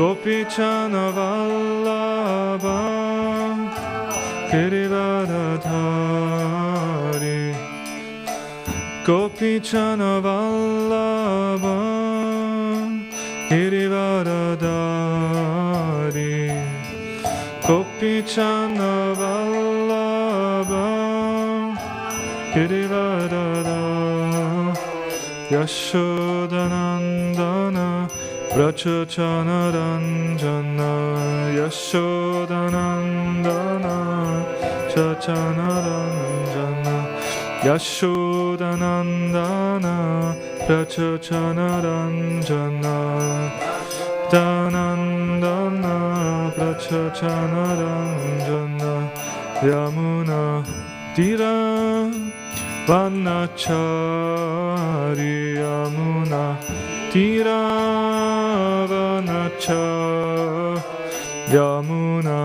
Gopichana Vallabha Girivaradhari Gopichana Vallabha Girivaradhari Gopichana Vallabha Girivaradhari Yashodanandana Vrachachana Ranjana Yashodanandana Chachana Ranjana Yashodanandana Vrachachana Ranjana Danandana Vrachachana Ranjana Yamuna Tira Vanachari Yamuna Tira Vanachari Yamuna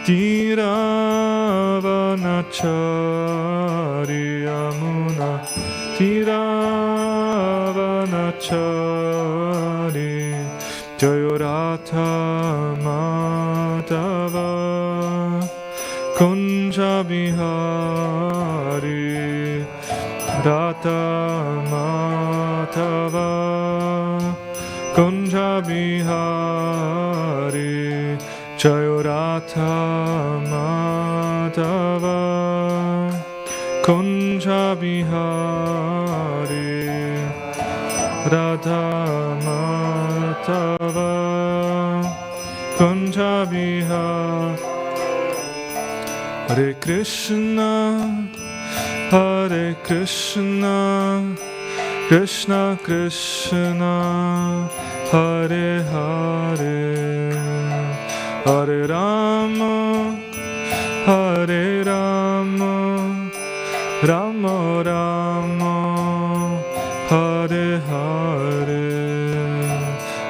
Tira Vanachari Yamuna Tira Vanachari Jayorata Madhava Kunja Bihari Rata Madhava Kunja Bihari Jayorata Madhava Kunja Bihari Radha Madhava Kunja Bihari Hare Krishna Hare Krishna Krishna Krishna Hare Hare Hare Rama Hare Rama Rama Rama Hare Hare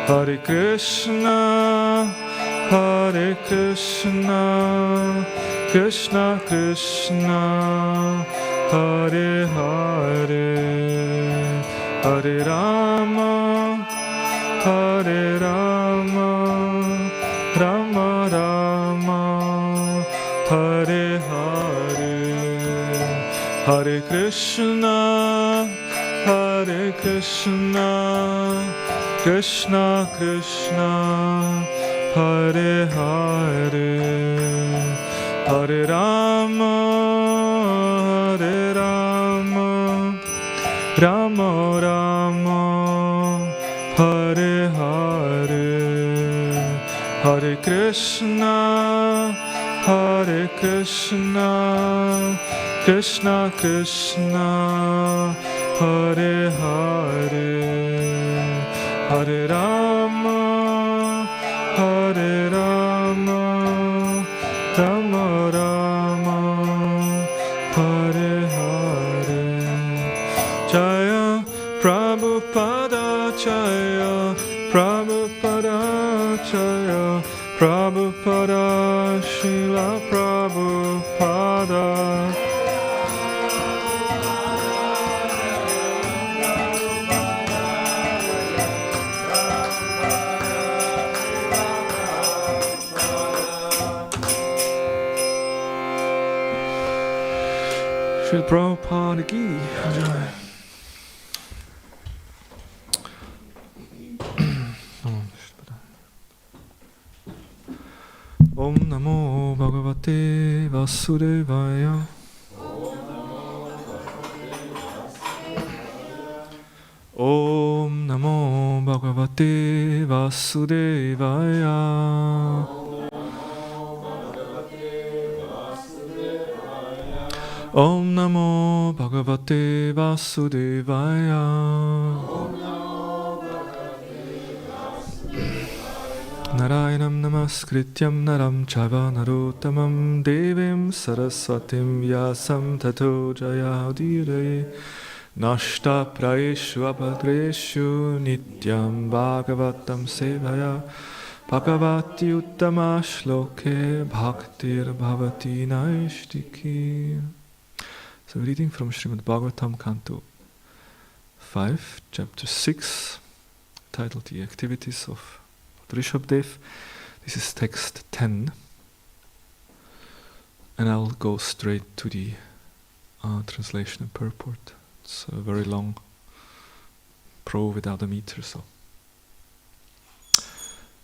Hare Krishna Hare Krishna Krishna Krishna Hare Hare Hare Rama Hare Rama Rama Rama Hare Hare Hare Krishna Hare Krishna Krishna Krishna Hare Hare Hare Rama Hare Rama Rama Rama Hare Hare Hare Krishna Hare Krishna Krishna Krishna Hare Hare Hare Rama Hare Rama Rama Rama Hare Hare Jaya Prabhupada Jaya Prabhupada Jaya Prabhupada Srila Prabhupada Srila Prabhupada ki jai. Om Namo Bhagavate Vasudevaya. Om Namo Bhagavate Vasudevaya. Om Namo Bhagavate Vasudevaya. Narayanam Namaskrityam Naram Chava Narottamam Devim Saraswatim Vyasam Tato Jayadire Nashta Praeshu Abhadreshu Nityam Bhagavatam Sevaya Bhagavati Uttama Shloke Bhaktir Bhavati Naishtiki. So reading from Srimad Bhagavatam Canto 5, Chapter 6, titled The Activities of Rishabdev. This is text 10. And I'll go straight to the translation and purport. It's a very long pro without a meter, so.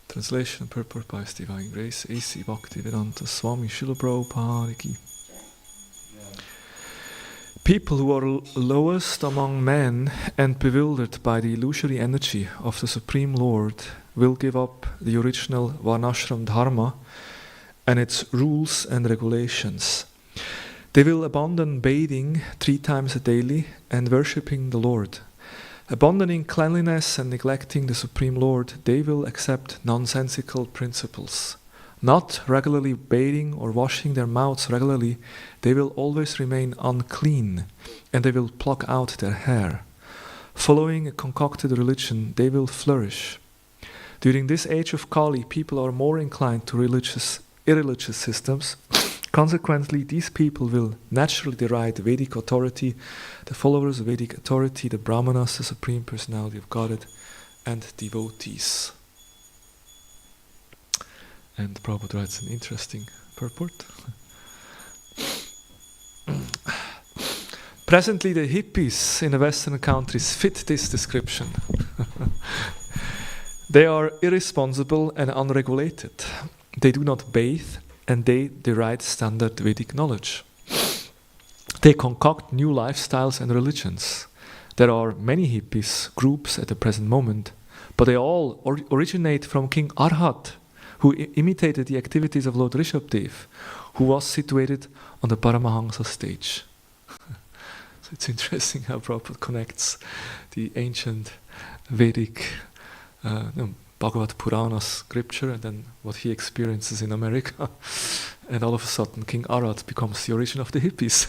Translation and purport by His Divine Grace, A.C. Bhaktivedanta Swami Srila Prabhupada Ki. People who are lowest among men and bewildered by the illusory energy of the Supreme Lord will give up the original Varnashram Dharma and its rules and regulations. They will abandon bathing 3 times a daily and worshipping the Lord. Abandoning cleanliness and neglecting the Supreme Lord, they will accept nonsensical principles. Not regularly bathing or washing their mouths regularly, they will always remain unclean, and they will pluck out their hair. Following a concocted religion, they will flourish. During this age of Kali, people are more inclined to irreligious systems. Consequently, these people will naturally deride Vedic authority, the followers of Vedic authority, the Brahmanas, the Supreme Personality of Godhead, and devotees. And Prabhupada writes an interesting purport. Presently, the hippies in the Western countries fit this description. They are irresponsible and unregulated. They do not bathe, and they deride standard Vedic knowledge. They concoct new lifestyles and religions. There are many hippies groups at the present moment, but they all originate from King Arhat, who imitated the activities of Lord Rishabdev, who was situated on the Paramahansa stage. So it's interesting how Prabhupada connects the ancient Vedic Bhagavad Purana scripture and then what he experiences in America. And all of a sudden King Arhat becomes the origin of the hippies.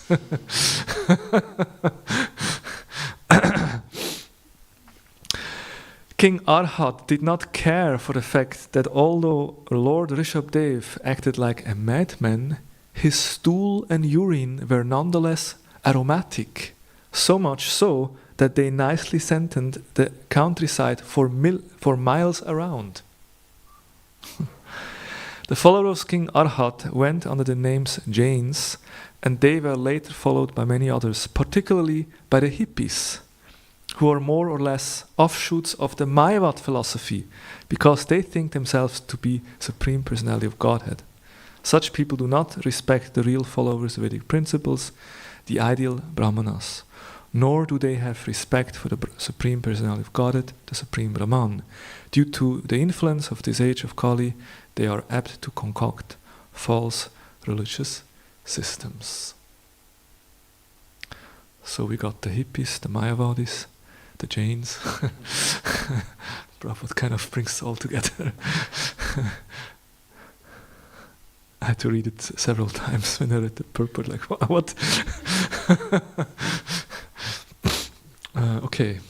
King Arhat did not care for the fact that although Lord Rishabdev acted like a madman, his stool and urine were nonetheless aromatic, so much so that they nicely scented the countryside for miles around. The followers of King Arhat went under the names Jains, and they were later followed by many others, particularly by the hippies, who are more or less offshoots of the Mayavad philosophy, because they think themselves to be Supreme Personality of Godhead. Such people do not respect the real followers of Vedic principles, the ideal Brahmanas, nor do they have respect for the Supreme Personality of Godhead, the Supreme Brahman. Due to the influence of this age of Kali, they are apt to concoct false religious systems. So we got the hippies, the Mayavadis, the Jains. Prabhupada kind of brings it all together. I had to read it several times when I read the purport, like, what? Okay.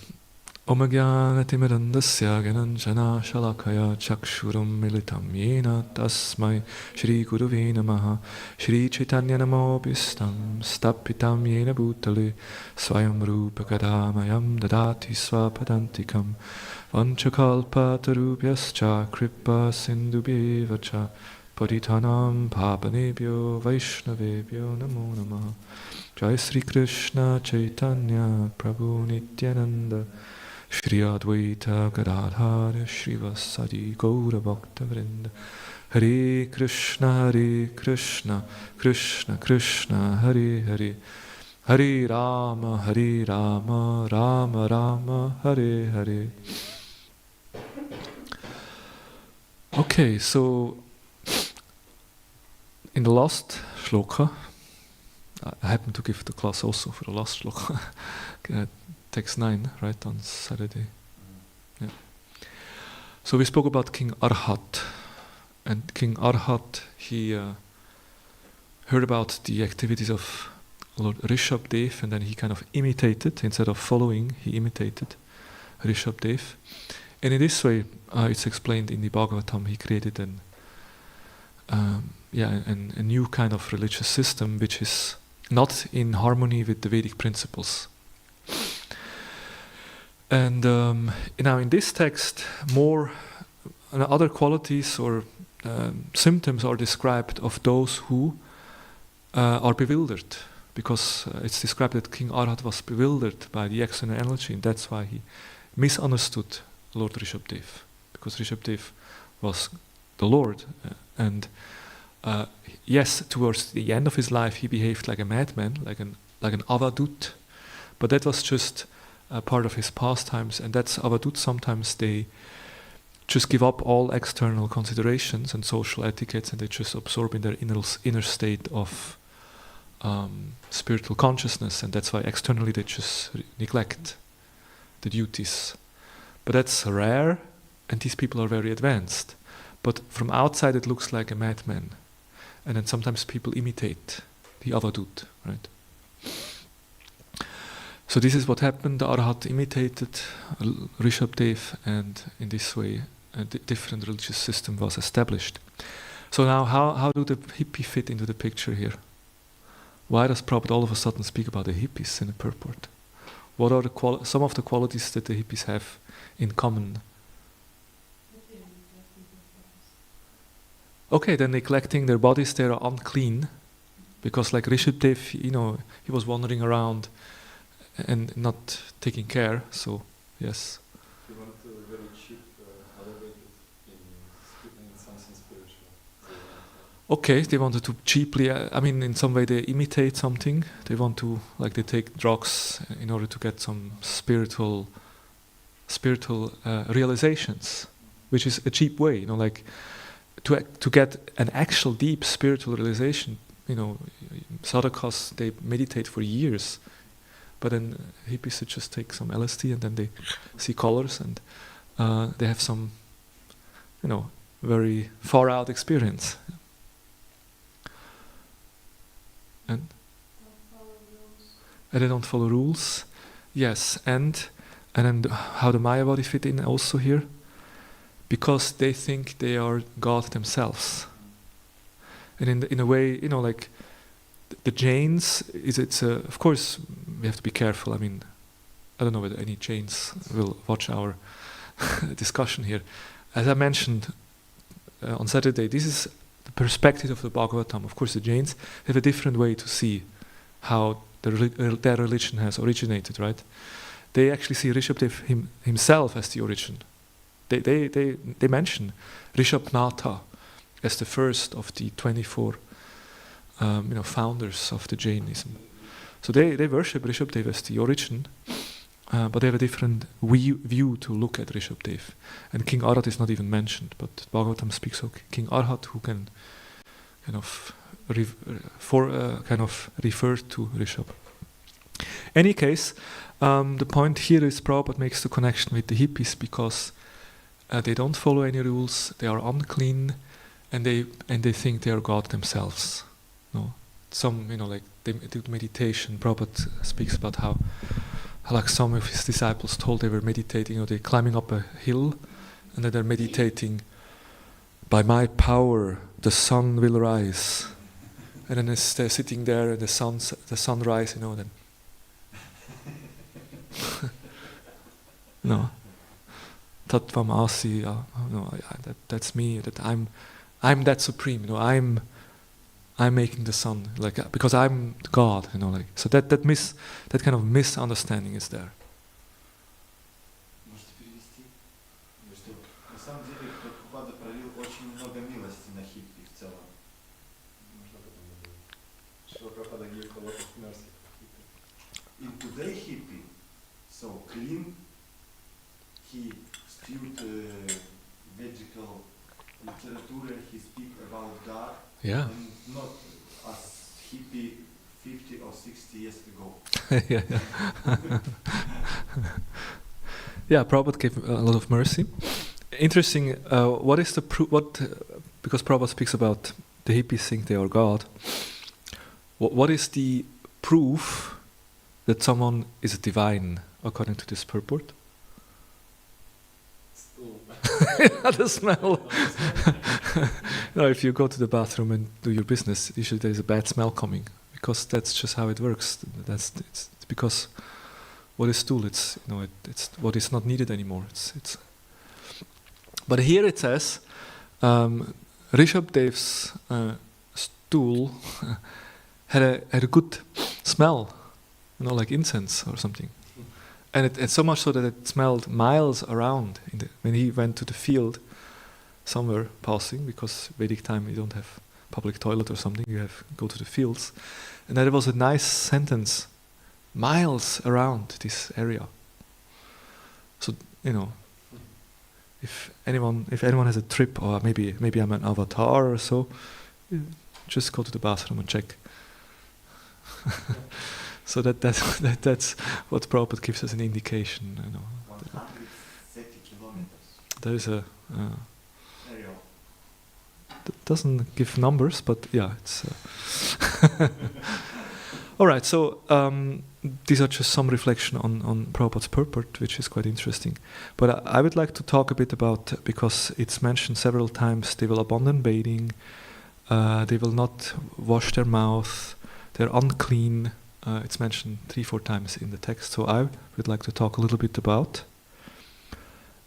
Om Jnanatimidandasya Gananjana Shalakaya Chakshuram Militam Yena Tasmai Shri Gurave Namaha Shri Chaitanya Namobhistam Stapitam Yena Bhutale Swayam Rupa Kadamayam Dadati Swapadantikam Vanchakalpa Tarubhyascha Kripa Sindhubhevacha Paritanam Papanebhyo Vaishnavebhyo Namo Namaha Jai Sri Krishna Chaitanya Prabhu Nityananda Shri Advaita Gadadhara Shrivasadi Gaura Bhakta Vrinda Hare Krishna Krishna Krishna Hare Hare Hare Rama Rama Rama Hare Hare. Okay, so in the last shloka, I happen to give the class also for the last shloka, text 9, right, on Saturday. Yeah. So we spoke about King Arhat, and King Arhat, he heard about the activities of Lord Rishabdev, and then he kind of imitated, instead of following, he imitated Rishabdev. And in this way, it's explained in the Bhagavatam, he created a new kind of religious system which is not in harmony with the Vedic principles. And now in this text, more other qualities or symptoms are described of those who are bewildered, because it's described that King Arhat was bewildered by the external energy, and that's why he misunderstood Lord Rishabdev, because Rishabdev was the Lord, and yes, towards the end of his life he behaved like a madman, like an avadut, but that was just part of his pastimes, and that's avadut. Sometimes they just give up all external considerations and social etiquettes, and they just absorb in their inner state of spiritual consciousness, and that's why externally they just neglect the duties. But that's rare, and these people are very advanced. But from outside it looks like a madman, and then sometimes people imitate the avadut, right? So this is what happened. The Arhat imitated Rishabdev, and in this way a different religious system was established. So now how do the hippie fit into the picture here? Why does Prabhupada all of a sudden speak about the hippies in the purport? What are some of the qualities that the hippies have in common? Okay, they're neglecting their bodies, they are unclean, because like Rishabdev, he was wandering around and not taking care, so yes. He wanted to be very cheap, elevated in something spiritual. Okay, they wanted to cheaply, in some way they imitate something. They want to, like they take drugs in order to get some spiritual realizations, which is a cheap way, like to get an actual deep spiritual realization. Sadhakas, they meditate for years, but then hippies they just take some LSD and then they see colors and they have some, very far out experience. And they don't follow rules. Yes, and then how the Mayavadi fit in also here? Because they think they are God themselves. And in a way, like the Jains, of course we have to be careful. I don't know whether any Jains will watch our discussion here. As I mentioned on Saturday, this is the perspective of the Bhagavatam. Of course the Jains have a different way to see how their religion has originated, right? They actually see Rishabdev himself as the origin. They mention Rishabnatha as the first of the 24 founders of the Jainism. So they worship Rishabdev as the origin, but they have a different view to look at Rishabdev. And King Arhat is not even mentioned, but Bhagavatam speaks of King Arhat, who can kind of refer to Rishabh. Any case, the point here is Prabhupada makes the connection with the hippies because they don't follow any rules, they are unclean, and they think they are God themselves. No, some like they do meditation. Prabhupada speaks about how like some of his disciples told they were meditating, they're climbing up a hill, and then they're meditating. By my power, the sun will rise, and then as they're sitting there, and the sun rise, then. No. Tattvamasi, that's me. That I'm that supreme. I'm making the sun, because I'm God. So that kind of misunderstanding is there. Можете перевести? Что на самом деле Прабхупада пролил очень много милости на хиппи в целом. Можно потом говорить. Что Prabhupada gave a lot of mercy to In today hippie, so clean, he spewed vegetal literature, he speak about God, Yeah. and not as hippie 50 or 60 years ago. Yeah, Prabhupada gave a lot of mercy. Interesting. What is the proof? Because Prabhupada speaks about the hippies think they are God. What is the proof that someone is divine according to this purport? The smell. If you go to the bathroom and do your business, usually there is a bad smell coming, because that's just how it works. It's because what is stool, it's what is not needed anymore. But here it says, Rishabdev's stool had a good smell, like incense or something. And it's so much so that it smelled miles around when he went to the field somewhere passing, because Vedic time you don't have public toilet or something, you have go to the fields. And that was a nice sentence, miles around this area. So, if anyone has a trip, or maybe I'm an avatar or so, just go to the bathroom and check. So that's what Prabhupada gives us an indication. 130 kilometers. There is a. Area. That doesn't give numbers, but yeah, it's. All right, so these are just some reflection on Prabhupada's purport, which is quite interesting. But I would like to talk a bit about, because it's mentioned several times, they will abandon bathing, they will not wash their mouth, they're unclean. It's mentioned 3-4 times in the text. So I would like to talk a little bit about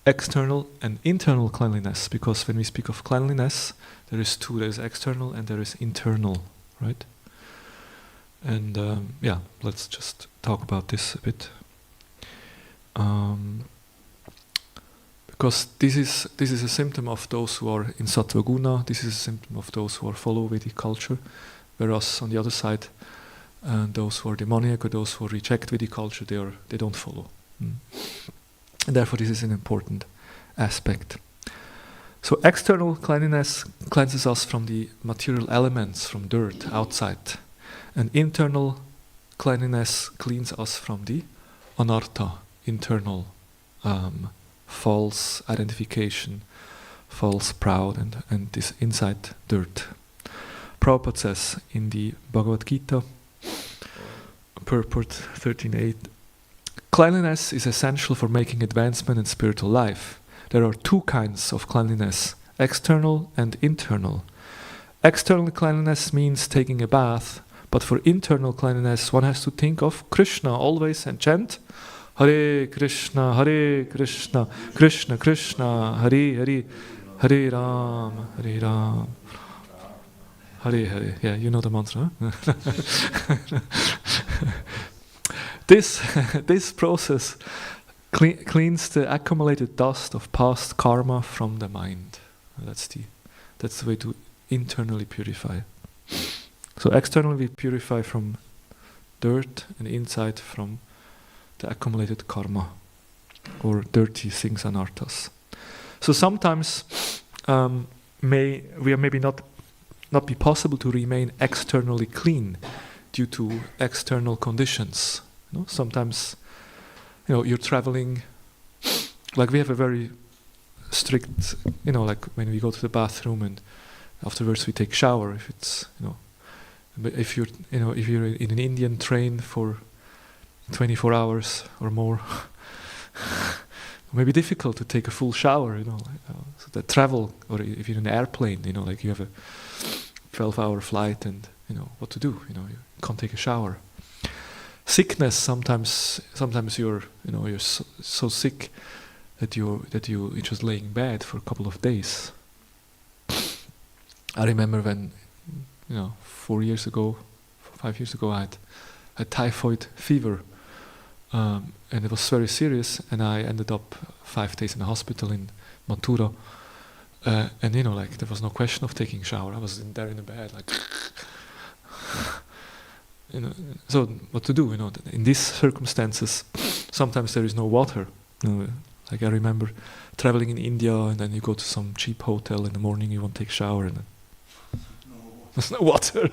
external and internal cleanliness, because when we speak of cleanliness, there is two. There is external and there is internal, right? And let's just talk about this a bit, because this is a symptom of those who are in Sattva Guna. This is a symptom of those who are follow Vedic culture, whereas on the other side, those who are demoniac or those who reject Vedic culture, they don't follow. And therefore, this is an important aspect. So external cleanliness cleanses us from the material elements, from dirt outside. And internal cleanliness cleans us from the anartha, internal false identification, false pride, and this inside dirt. Prabhupada says in the Bhagavad Gita, purport 13.8, cleanliness is essential for making advancement in spiritual life. There are two kinds of cleanliness, external and internal. External cleanliness means taking a bath, but for internal cleanliness, one has to think of Krishna always and chant Hare Krishna, Krishna Krishna, Hare Hare, Hare Ram, Hare Ram, Hare Hare. Yeah, you know the mantra. Huh? This process cleans the accumulated dust of past karma from the mind. That's the way to internally purify. So externally we purify from dirt, and inside from the accumulated karma, or dirty things, anarthas. So sometimes maybe not be possible to remain externally clean due to external conditions. Sometimes, you're traveling. Like we have a very strict, like when we go to the bathroom and afterwards we take shower. If it's, but if you're in an Indian train for 24 hours or more, it may be difficult to take a full shower. So the travel, or if you're in an airplane, like you have a 12-hour flight, and what to do. You can't take a shower. Sickness, sometimes you're so sick that you're just laying in bed for a couple of days. I remember when 5 years ago, I had typhoid fever, and it was very serious, and I ended up 5 days in the hospital in Mathura, and there was no question of taking a shower. I was there in the bed, like. So what to do? In these circumstances, sometimes there is no water. Like I remember traveling in India, and then you go to some cheap hotel in the morning. You want to take a shower, and there's no water.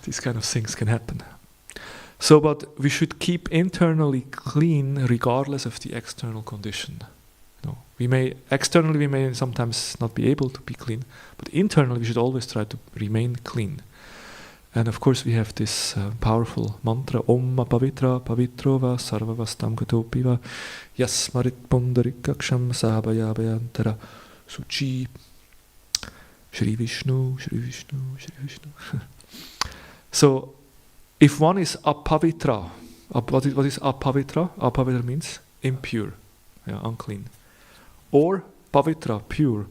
These kind of things can happen. So, but we should keep internally clean, regardless of the external condition. Externally we may sometimes not be able to be clean, but internally we should always try to remain clean. And of course we have this powerful mantra, Om Pavitra Pavitro Va Sarva Vastam Gatopi Va Yasmarit Pundarikaksham Sahabaya Bayantara Suchi Shri Vishnu, Shri Vishnu, Shri Vishnu. So if one is apavitra, what is apavitra? Apavitra means impure, unclean. Or pavitra, pure,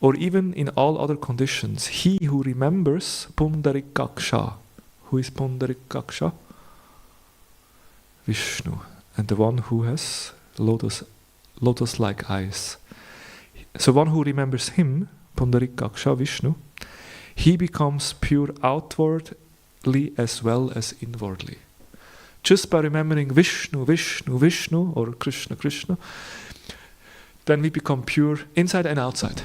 or even in all other conditions, he who remembers Pundarikaksha. Who is Pundarikaksha? Vishnu. And the one who has lotus-like eyes. So one who remembers him, Pundarikaksha, Vishnu, he becomes pure outwardly as well as inwardly. Just by remembering Vishnu, Vishnu, Vishnu, or Krishna, Krishna, then we become pure inside and outside.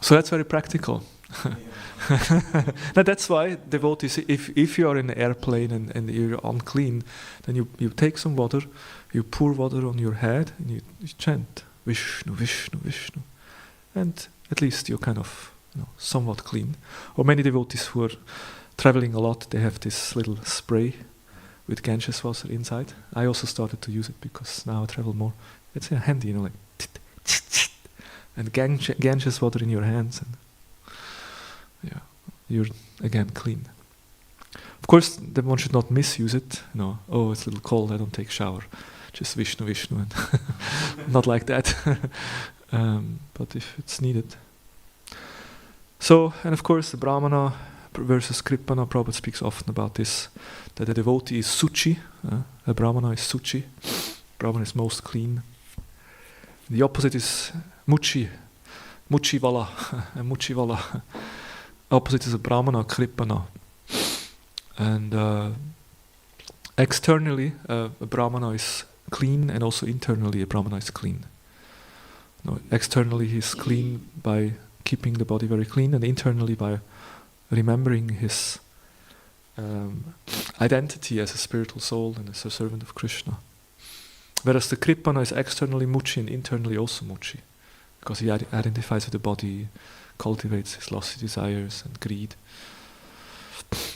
So that's very practical. Now that's why devotees, if you are in an airplane and you're unclean, then you take some water, you pour water on your head, and you chant Vishnu, Vishnu, Vishnu. And at least you're kind of somewhat clean. Or many devotees who are traveling a lot, they have this little spray with Ganges water inside. I also started to use it because now I travel more. It's handy, like and Ganges water in your hands, and yeah, you're again clean. Of course, then one should not misuse it. Oh, it's a little cold, I don't take shower. Just Vishnu, Vishnu, and not like that. But if it's needed. So, and of course, the Brahmana versus Kripana, Prabhupada speaks often about this, that a devotee is Suchi, a Brahmana is Suchi, Brahmana is most clean. The opposite is Muchi, Muchivala, Muchivala. Opposite is a Brahmana, Kripana. And externally, a Brahmana is clean, and also internally a Brahmana is clean. Externally he's clean by keeping the body very clean, and internally by remembering his identity as a spiritual soul and as a servant of Krishna. Whereas the Kripana is externally Muchi and internally also Muchi, because he identifies with the body, cultivates his lusty desires and greed.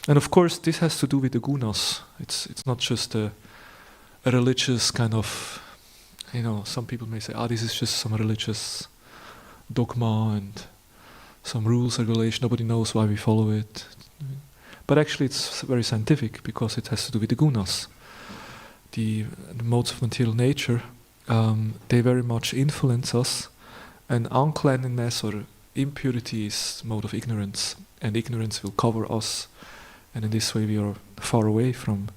And of course this has to do with the gunas. It's not just a religious kind of, some people may say, this is just some religious dogma and some rules, regulation, nobody knows why we follow it. But actually it's very scientific, because it has to do with the gunas. The modes of material nature, they very much influence us, and uncleanliness or impurity is mode of ignorance, and ignorance will cover us, and in this way we are far away from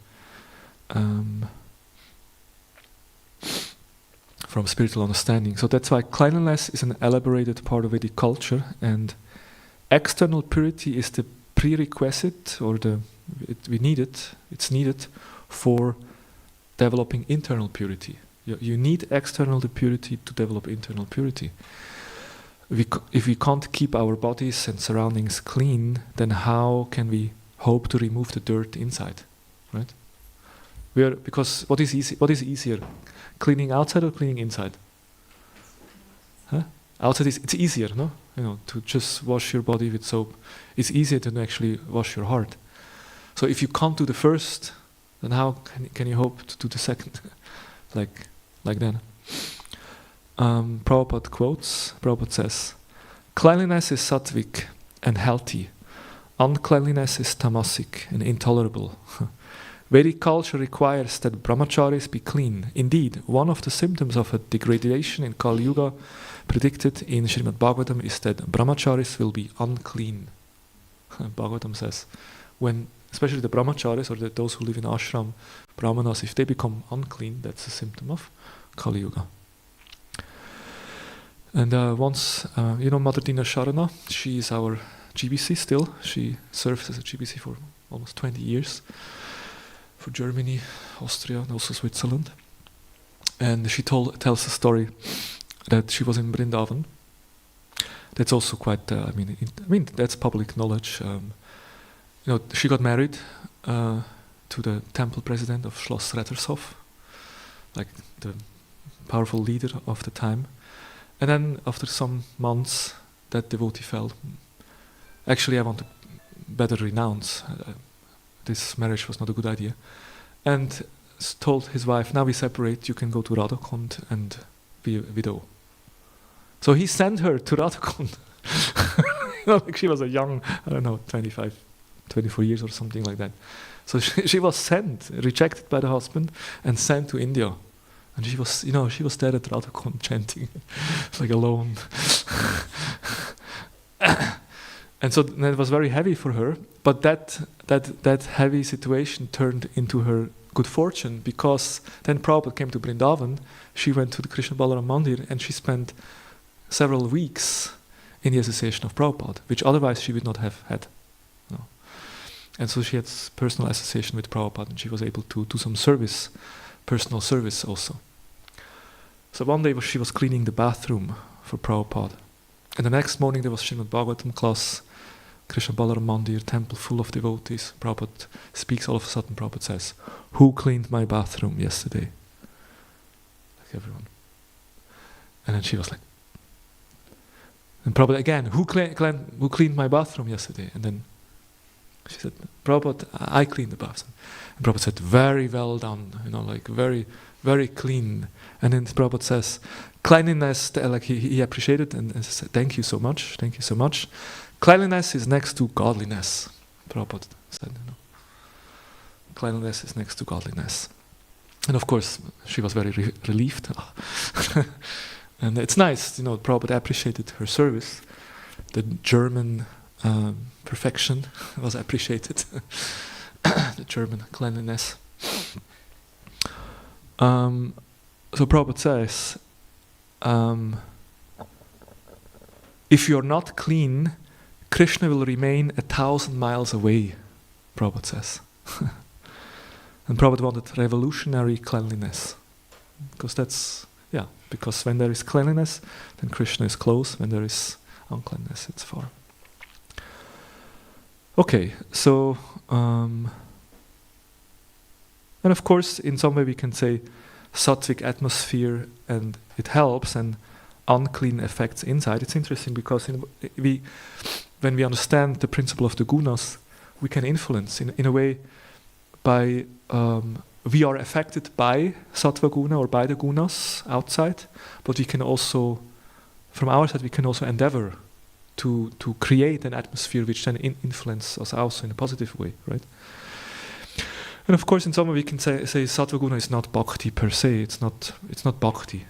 spiritual understanding. So that's why cleanliness is an elaborated part of Vedic culture, and external purity is the prerequisite, or we need it. It's needed for developing internal purity. You need external purity to develop internal purity. If we can't keep our bodies and surroundings clean, then how can we hope to remove the dirt inside, right? Because what is easier, cleaning outside or cleaning inside? Huh? Outside it's easier, no? To just wash your body with soap. It's easier than actually wash your heart. So if you can't do the first, then how can you hope to do the second? like that. Prabhupada says, cleanliness is sattvic and healthy. Uncleanliness is tamasic and intolerable. Vedic culture requires that brahmacharis be clean. Indeed, one of the symptoms of a degradation in Kali Yuga predicted in Srimad Bhagavatam is that brahmacharis will be unclean. Bhagavatam says, especially the brahmacharis, or those who live in ashram, brahmanas, if they become unclean, that's a symptom of Kali Yuga. And once, Mother Dina Sharana, she is our GBC still. She serves as a GBC for almost 20 years for Germany, Austria, and also Switzerland. And she tells a story that she was in Vrindavan. That's also quite, that's public knowledge. She got married to the temple president of Schloss Rettershof, like the powerful leader of the time. And then after some months, that devotee felt, actually I want to better renounce. This marriage was not a good idea. And told his wife, now we separate, you can go to Radhakund and be a widow. So he sent her to Radhakund. Like she was a young, 25, 24 years or something like that. So she was rejected by the husband, and sent to India. And she was there at Radhakund chanting, like alone. And so it was very heavy for her, but that heavy situation turned into her good fortune, because then Prabhupada came to Vrindavan, she went to the Krishna Balaram Mandir, and she spent several weeks in the association of Prabhupada, which otherwise she would not have had. No. And so she had personal association with Prabhupada, and she was able to do some service, personal service also. So one day she was cleaning the bathroom for Prabhupada, and the next morning there was Srimad Bhagavatam class, Krishna Balaram Mandir, temple full of devotees. Prabhupada speaks, all of a sudden Prabhupada says, "Who cleaned my bathroom yesterday?" Like everyone. And then she was like, and Prabhupada again, who cleaned my bathroom yesterday? And then she said, "Prabhupada, I cleaned the bathroom." And Prabhupada said, "Very well done, like very, very clean." And then Prabhupada says, cleanliness, like he appreciated and said, "Thank you so much, thank you so much. Cleanliness is next to godliness," Prabhupada said. Cleanliness is next to godliness. And of course, she was very relieved. And it's nice, Prabhupada appreciated her service. The German perfection was appreciated. The German cleanliness. So Prabhupada says, if you're not clean, Krishna will remain 1,000 miles away, Prabhupada says. And Prabhupada wanted revolutionary cleanliness. Because when there is cleanliness, then Krishna is close. When there is uncleanness, it's far. Okay, so, and of course, in some way we can say sattvic atmosphere, and it helps, and unclean effects inside. It's interesting because when we understand the principle of the gunas, we can influence in a way by we are affected by sattva guna or by the gunas outside, but we can also, from our side, we can also endeavor to create an atmosphere which then influences us also in a positive way, right? And of course, in some way, we can say sattva guna is not bhakti per se. It's not bhakti.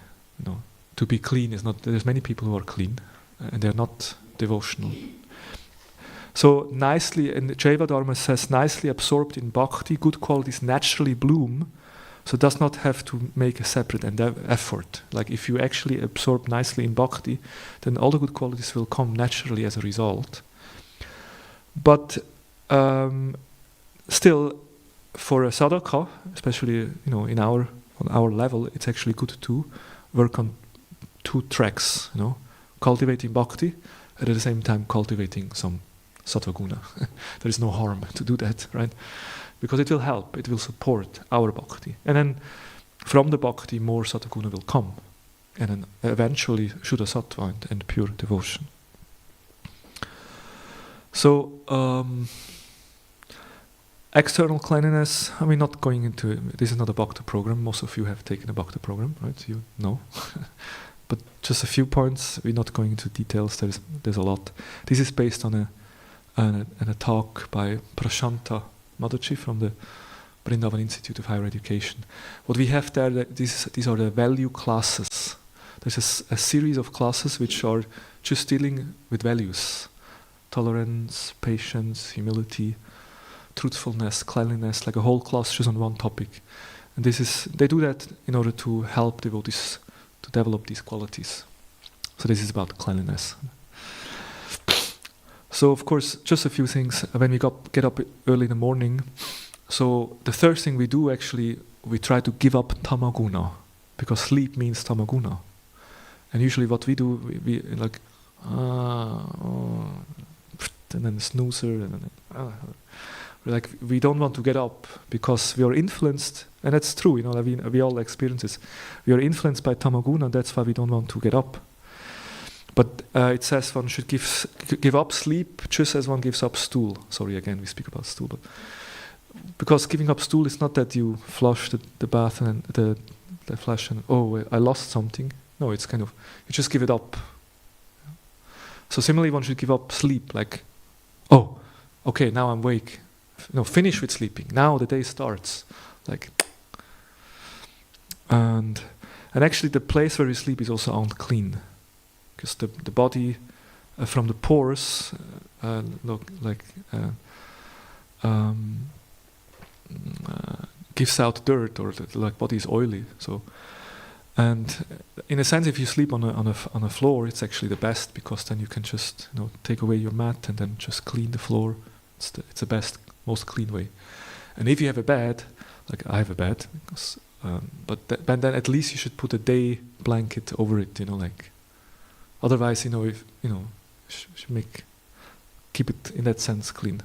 To be clean is not. There's many people who are clean, and they're not devotional. So nicely, and Jaiva Dharma says, nicely absorbed in bhakti, good qualities naturally bloom. So it does not have to make a separate effort. Like if you actually absorb nicely in bhakti, then all the good qualities will come naturally as a result. But still, for a sadhaka, especially on our level, it's actually good to work on two tracks. Cultivating bhakti, and at the same time cultivating some sattva guna. There is no harm to do that, right? Because it will help, it will support our bhakti. And then from the bhakti, more sattva guna will come. And then eventually Shuddha sattva and pure devotion. So, external cleanliness, not going into, this is not a bhakti program. Most of you have taken a bhakti program, right? You know. But just a few points, we're not going into details, there's a lot. This is based on a talk by Prashanta Madhuchi from the Vrindavan Institute of Higher Education. What we have there, these are the value classes. There's a series of classes which are just dealing with values. Tolerance, patience, humility, truthfulness, cleanliness, like a whole class just on one topic. And they do that in order to help devotees to develop these qualities. So this is about cleanliness. So of course, just a few things. When we get up early in the morning, so the first thing we do actually, we try to give up tamaguna, because sleep means tamaguna. And usually what we do, we like, and then snoozer, and then, like we don't want to get up because we are influenced, and that's true, we all experience this. We are influenced by tamaguna, that's why we don't want to get up. But it says one should give up sleep just as one gives up stool. Sorry, again, we speak about stool, but because giving up stool is not that you flush the bath and the flush and I lost something. No, it's kind of you just give it up. So similarly, one should give up sleep. Like, okay, now I'm awake. Finish with sleeping. Now the day starts. And And actually the place where we sleep is also unclean, because the body from the pores gives out dirt, or the body is oily. So, and in a sense, if you sleep on a floor, it's actually the best, because then you can just take away your mat and then just clean the floor. It's the best, most clean way. And if you have a bed, like I have a bed, because, but then at least you should put a day blanket over it. Otherwise, if should keep it in that sense clean.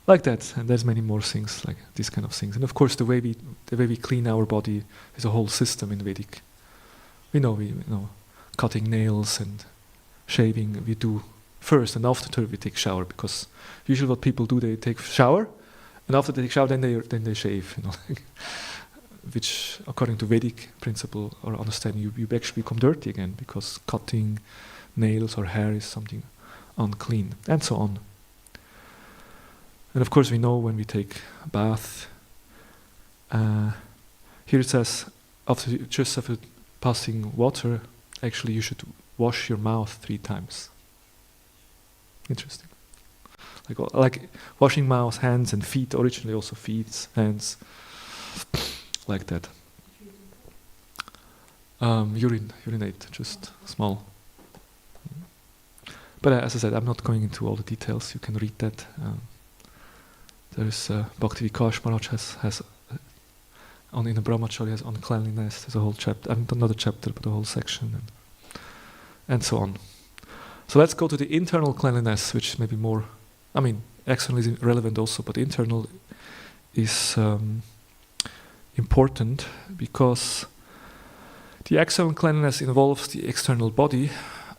Like that, and there's many more things like these kind of things. And of course, the way we clean our body is a whole system in Vedic. We know cutting nails and shaving we do first, and after we take shower, because usually what people do, they take shower, and after they take shower, then they shave. Which, according to Vedic principle or understanding, you actually become dirty again, because cutting nails or hair is something unclean, and so on. And of course we know when we take a bath, here it says, after passing water, actually you should wash your mouth 3 times. Interesting. Like washing mouth, hands and feet, originally also feet, hands, like that. Urinate, just small. But as I said, I'm not going into all the details. You can read that. There's Bhakti Vikash Maharaj has in the Brahmacharya has on cleanliness. There's a whole chapter, not a chapter, but a whole section, and so on. So let's go to the internal cleanliness, which may be more. External is relevant also, but internal is important, because the external cleanliness involves the external body,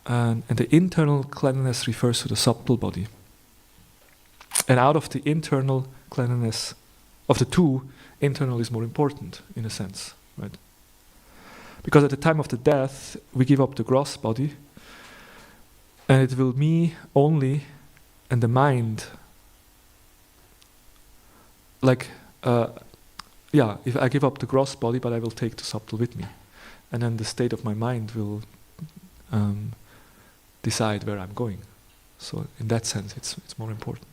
and the internal cleanliness refers to the subtle body. And out of the internal cleanliness of the two, internal is more important in a sense, right? Because at the time of the death, we give up the gross body, and it will me only, and the mind. If I give up the gross body, but I will take the subtle with me, and then the state of my mind will decide where I'm going. So in that sense, it's more important.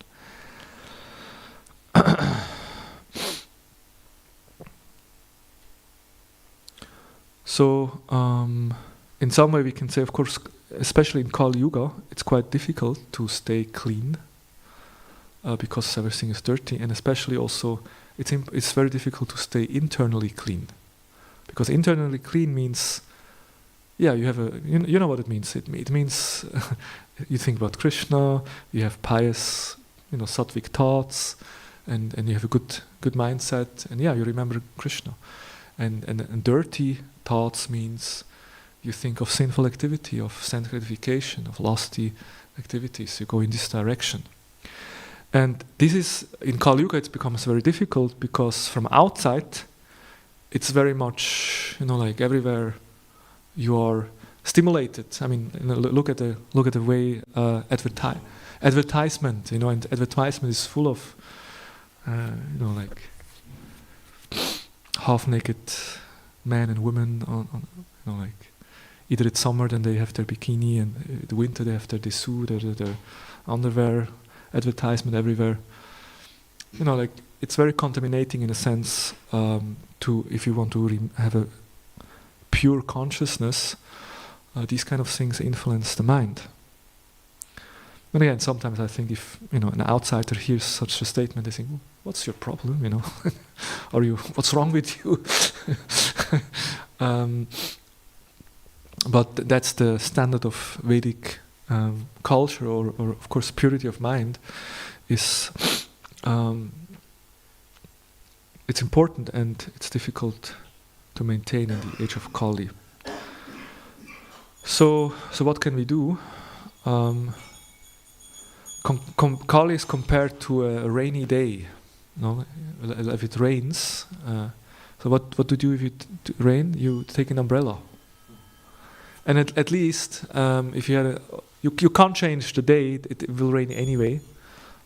So, in some way we can say, of course, especially in Kali Yuga, it's quite difficult to stay clean, because everything is dirty, and especially also it's very difficult to stay internally clean, because internally clean means, you have you know what it means. It means you think about Krishna, you have pious, sattvic thoughts, and you have a good mindset, and you remember Krishna, and dirty thoughts means you think of sinful activity, of sense gratification, of lusty activities. You go in this direction, and this is in Kali Yuga. It becomes very difficult, because from outside, it's very much like everywhere you are stimulated. Look at the way advertisement, and advertisement is full of like half-naked men and women on like either it's summer, then they have their bikini, and the winter they have their dessous, their underwear, advertisement everywhere. Like it's very contaminating in a sense. If you want to have a pure consciousness, these kind of things influence the mind. And again, sometimes I think if an outsider hears such a statement, they think, "What's your problem? What's wrong with you?" But that's the standard of Vedic culture, or of course purity of mind is. It's important, and it's difficult to maintain in the age of Kali. So what can we do? Kali is compared to a rainy day. If it rains, so what do you do if it rain? You take an umbrella. And at least if you can't change the day, it will rain anyway.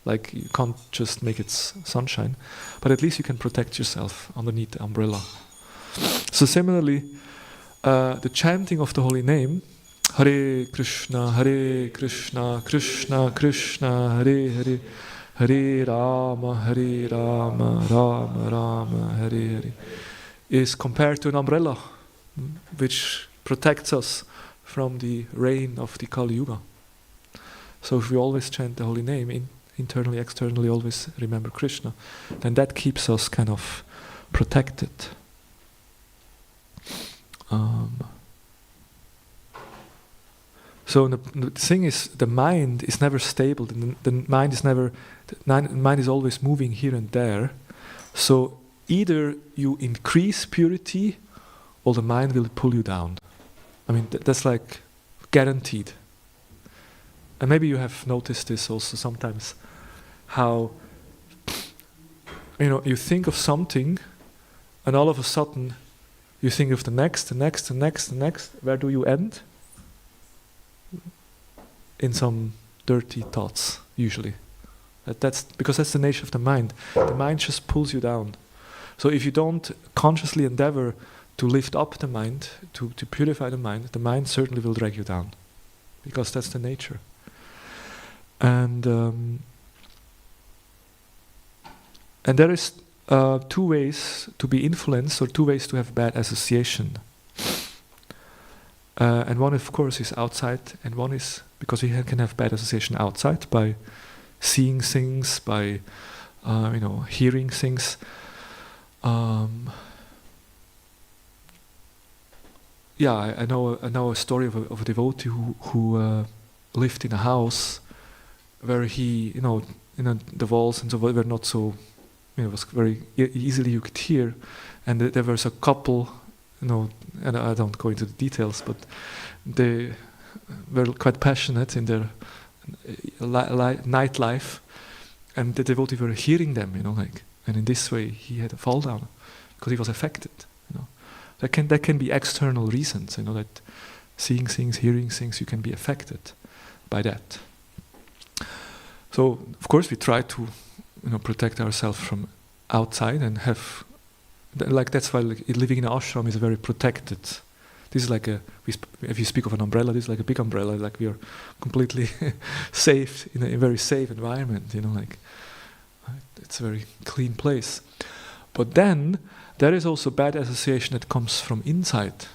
Like you can't just make it sunshine, but at least you can protect yourself underneath the umbrella. So similarly, the chanting of the holy name, Hare Krishna, Krishna Krishna, Hare Hare, Hare Rama, Rama Rama, Hare Hare, is compared to an umbrella which protects us from the rain of the Kali Yuga. So if we always chant the holy name, internally, externally, always remember Krishna, then that keeps us kind of protected. So the thing is, the mind is never stable. The mind is always moving here and there. So either you increase purity, or the mind will pull you down. I mean, that's like guaranteed. And maybe you have noticed this also sometimes, how you think of something, and all of a sudden you think of the next. Where do you end? In some dirty thoughts, usually. That's because that's the nature of the mind. The mind just pulls you down. So if you don't consciously endeavor to lift up the mind, to purify the mind certainly will drag you down, because that's the nature. And there is 2 ways to be influenced, or 2 ways to have bad association. And one, of course, is outside, and one is because we can have bad association outside by seeing things, by hearing things. I know a story of a devotee who lived in a house where he, the walls and so were not so, it was very easily you could hear, and there was a couple, and I don't go into the details, but they were quite passionate in their nightlife, and the devotee were hearing them, and in this way he had a fall down because he was affected. That can be external reasons, that seeing things, hearing things, you can be affected by that. So of course we try to, protect ourselves from outside and have, that's why living in an ashram is very protected. This is like if you speak of an umbrella, this is like a big umbrella, like we are completely safe in a very safe environment, it's a very clean place. But then there is also bad association that comes from inside.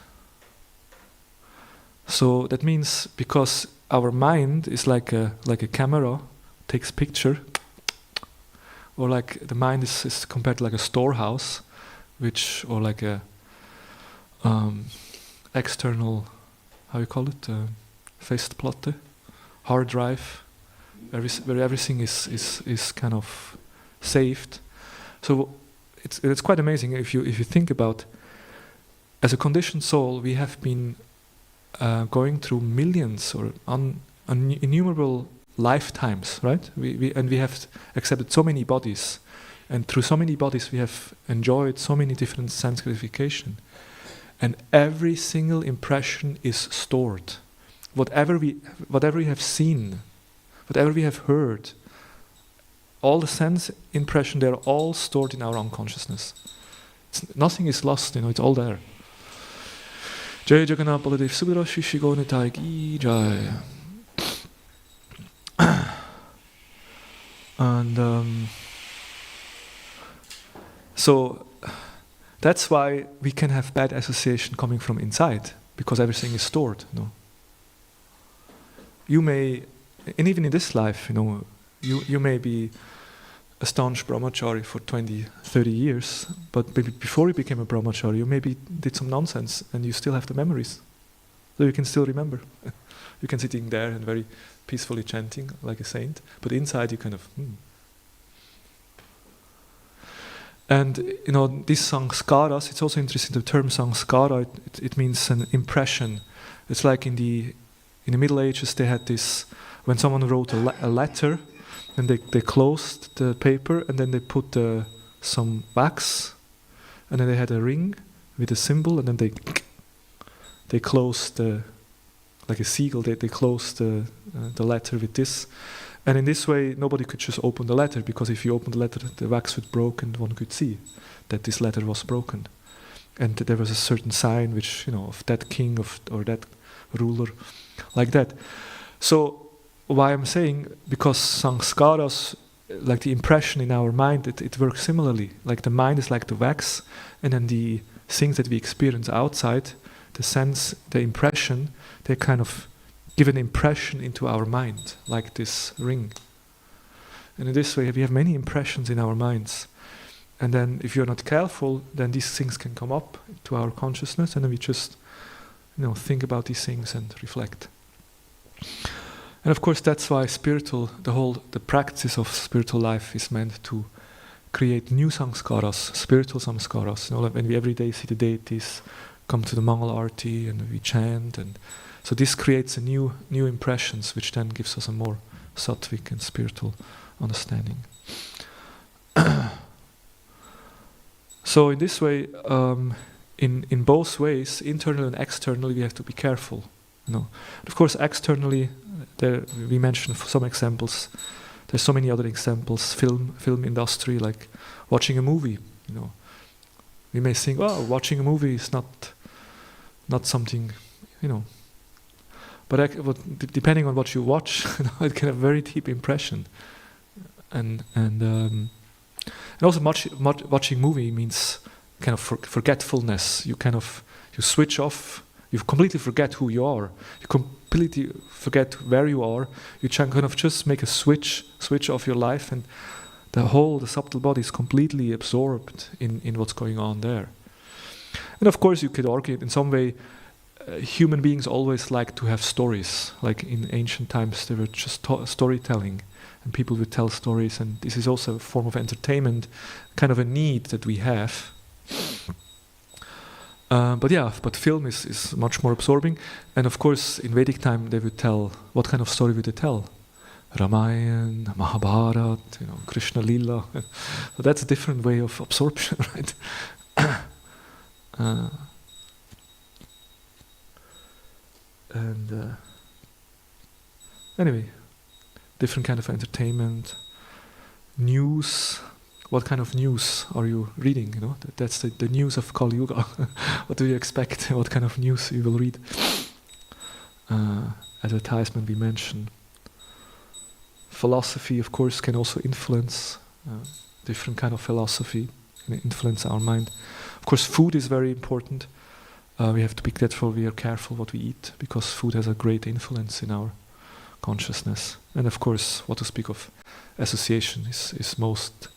So that means because our mind is like a camera, takes picture, or like the mind is compared to like a storehouse, or like a external, how you call it, Festplatte, hard drive, where everything is kind of saved. So it's quite amazing if you think about, as a conditioned soul, we have been going through millions or innumerable lifetimes, right? We have accepted so many bodies, and through so many bodies we have enjoyed so many different sense gratification, and every single impression is stored. Whatever we have seen, whatever we have heard, all the sense impression, they're all stored in our unconsciousness. Nothing is lost, it's all there. Jai Jagannath Baladev Subhadra Shishi Gaunitai Ki Jai. And so that's why we can have bad association coming from inside, because everything is stored. You may, and even in this life, you may be a staunch brahmachari for 20, 30 years, but maybe before you became a brahmachari, you maybe did some nonsense, and you still have the memories, so you can still remember. You can sitting there and very peacefully chanting like a saint, but inside you kind of. And these sanskaras, it's also interesting, the term sanskara, it means an impression. It's like in the Middle Ages they had this, when someone wrote a letter, and they closed the paper, and then they put some wax, and then they had a ring with a symbol, and then they closed like a seagull, they closed the letter with this. And in this way, nobody could just open the letter, because if you open the letter, the wax would broke and one could see that this letter was broken. and there was a certain sign which, of that king or that ruler, like that. So why I'm saying, because sanskaras, like the impression in our mind, it works similarly. Like the mind is like the wax, and then the things that we experience outside, the sense, the impression, they kind of give an impression into our mind, like this ring. And in this way, we have many impressions in our minds. And then if you're not careful, then these things can come up to our consciousness, and then we just, think about these things and reflect. And of course, that's why the practice of spiritual life is meant to create new samskaras, spiritual samskaras. When we every day see the deities, come to the Mangal Arti, and we chant, and so this creates a new impressions, which then gives us a more sattvic and spiritual understanding. So in this way, in both ways, internally and externally, we have to be careful. Of course, externally, we mentioned some examples. There's so many other examples. Film industry, like watching a movie. We may think, watching a movie is not something, But depending on what you watch, it can have a very deep impression. And also watching movie means kind of forgetfulness. You switch off. You completely forget who you are. You completely forget where you are. You kind of just make a switch off your life, and the subtle body is completely absorbed in what's going on there. And of course, you could argue in some way, human beings always like to have stories. Like in ancient times, they were just storytelling, and people would tell stories, and this is also a form of entertainment, kind of a need that we have. But film is much more absorbing. And of course, in Vedic time, they would tell, what kind of story would they tell? Ramayana, Mahabharata, Krishna Lila. So that's a different way of absorption, right? Anyway, different kind of entertainment, news. What kind of news are you reading? That's the news of Kali Yuga. What do you expect? What kind of news you will read? Advertisement we mentioned. Philosophy, of course, can also influence. Different kind of philosophy can influence our mind. Of course, food is very important. We have to be careful what we eat, because food has a great influence in our consciousness. And of course, what to speak of association is most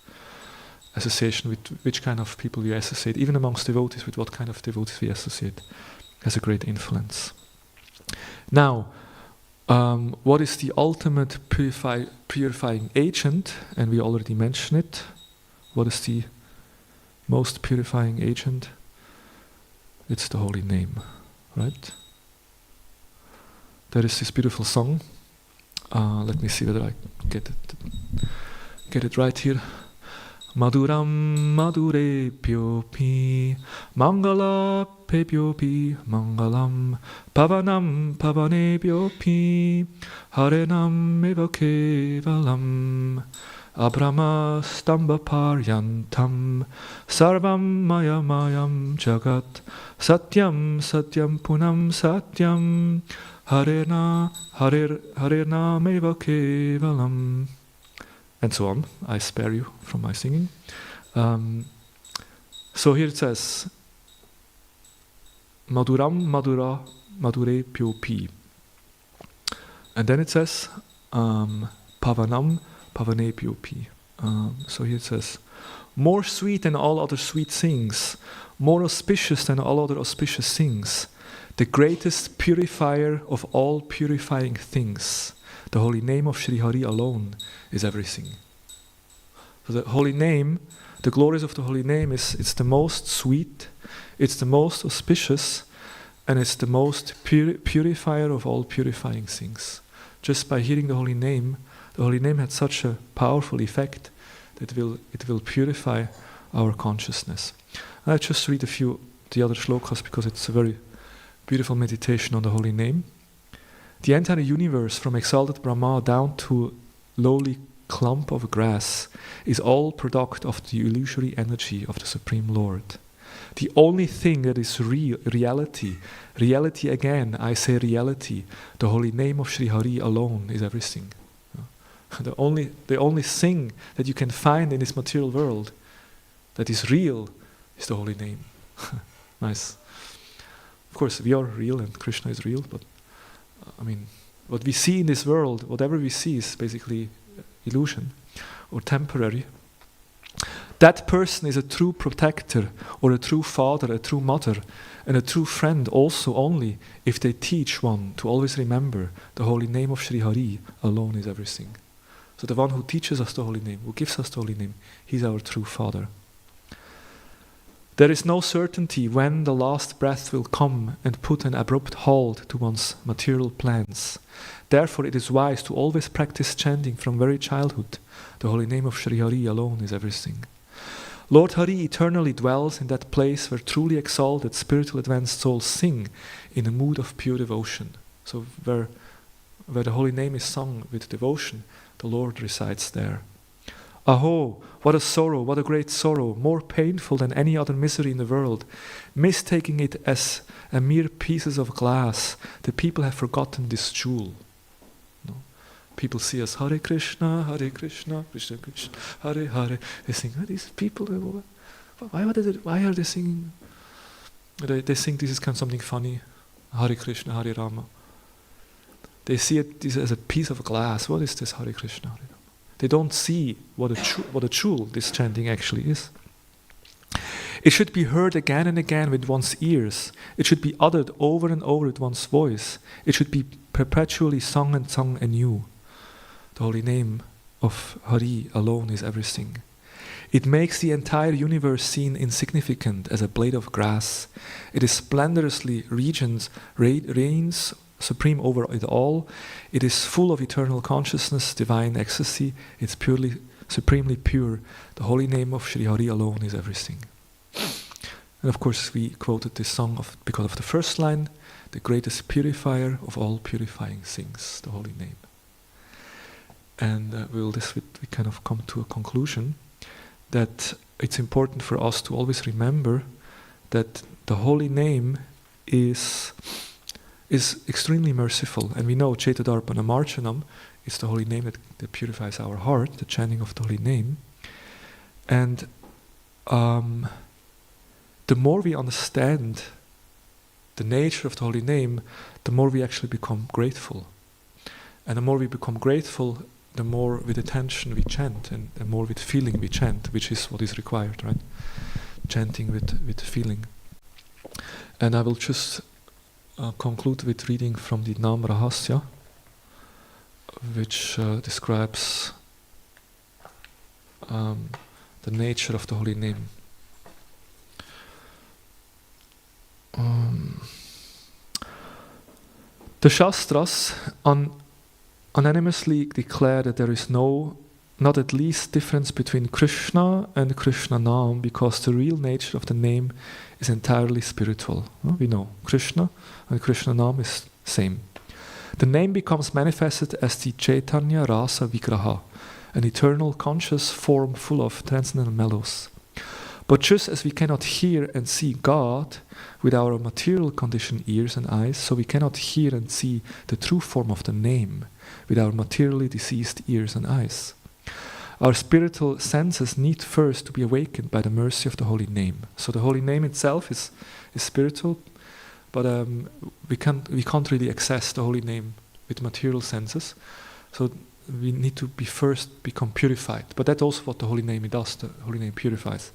association with which kind of people we associate, even amongst devotees, with what kind of devotees we associate, has a great influence. Now, what is the ultimate purifying agent? And we already mentioned it. What is the most purifying agent? It's the holy name, right? There is this beautiful song. Let me see whether I get it right here. Maduram madure pyopi mangala pe pyopi mangalam pavanam pavane pyopi harenam eva kevalam abrahma stamba paryantam sarvam maya mayam jagat satyam satyam punam satyam harena eva kevalam. And so on. I spare you from my singing. So here it says, Maduram madure pyopi. And then it says, Pavanam pavane pyopi. So here it says, more sweet than all other sweet things, more auspicious than all other auspicious things, the greatest purifier of all purifying things. The holy name of Sri Hari alone is everything. So the holy name, the glories of the holy name it's the most sweet, it's the most auspicious, and it's the most purifier of all purifying things. Just by hearing the holy name had such a powerful effect that it will purify our consciousness. I'll just read the other shlokas, because it's a very beautiful meditation on the holy name. The entire universe, from exalted Brahma down to lowly clump of grass, is all product of the illusory energy of the Supreme Lord. The only thing that is real, reality again, I say reality, the holy name of Sri Hari alone is everything. The only thing that you can find in this material world that is real is the holy name. Nice. Of course, we are real and Krishna is real, but what we see in this world, whatever we see is basically illusion or temporary. That person is a true protector or a true father, a true mother, and a true friend also only if they teach one to always remember the holy name of Sri Hari alone is everything. So the one who teaches us the holy name, who gives us the holy name, he's our true father. There is no certainty when the last breath will come and put an abrupt halt to one's material plans. Therefore, it is wise to always practice chanting from very childhood. The holy name of Sri Hari alone is everything. Lord Hari eternally dwells in that place where truly exalted spiritual advanced souls sing in a mood of pure devotion. So where the holy name is sung with devotion, the Lord resides there. Aho, what a sorrow, what a great sorrow, more painful than any other misery in the world. Mistaking it as a mere pieces of glass, the people have forgotten this jewel. No? People see us, Hare Krishna, Krishna Krishna, Hare Hare. They think, oh, these people, why are they singing? They think this is kind of something funny, Hare Krishna, Hare Rama. They see it as a piece of glass. What is this Hare Krishna, Hare Rama? They don't see what a jewel this chanting actually is. It should be heard again and again with one's ears. It should be uttered over and over with one's voice. It should be perpetually sung and sung anew. The holy name of Hari alone is everything. It makes the entire universe seem insignificant as a blade of grass. It is splendorously reigns supreme over it all. It is full of eternal consciousness, divine ecstasy. It's purely, supremely pure. The holy name of Sri Hari alone is everything. And of course we quoted this song because of the first line, the greatest purifier of all purifying things, the holy name. And we kind of come to a conclusion that it's important for us to always remember that the holy name is extremely merciful. And we know Cetadarpana Marchanam is the holy name that purifies our heart, the chanting of the holy name. And the more we understand the nature of the holy name, the more we actually become grateful. And the more we become grateful, the more with attention we chant, and the more with feeling we chant, which is what is required, right? Chanting with feeling. And I will just conclude with reading from the Nam Rahasya, which describes the nature of the holy name. The Shastras unanimously declare that there is not at least difference between Krishna and Krishna Nam, because the real nature of the name is entirely spiritual. We know Krishna and Krishna Nam is same. The name becomes manifested as the Chaitanya Rasa Vigraha, an eternal conscious form full of transcendental mellows. But just as we cannot hear and see God with our material conditioned ears and eyes, so we cannot hear and see the true form of the name with our materially diseased ears and eyes. Our spiritual senses need first to be awakened by the mercy of the holy name. So the holy name itself is spiritual, but we can't really access the holy name with material senses. So we need to become purified. But that's also what the holy name does. The holy name purifies.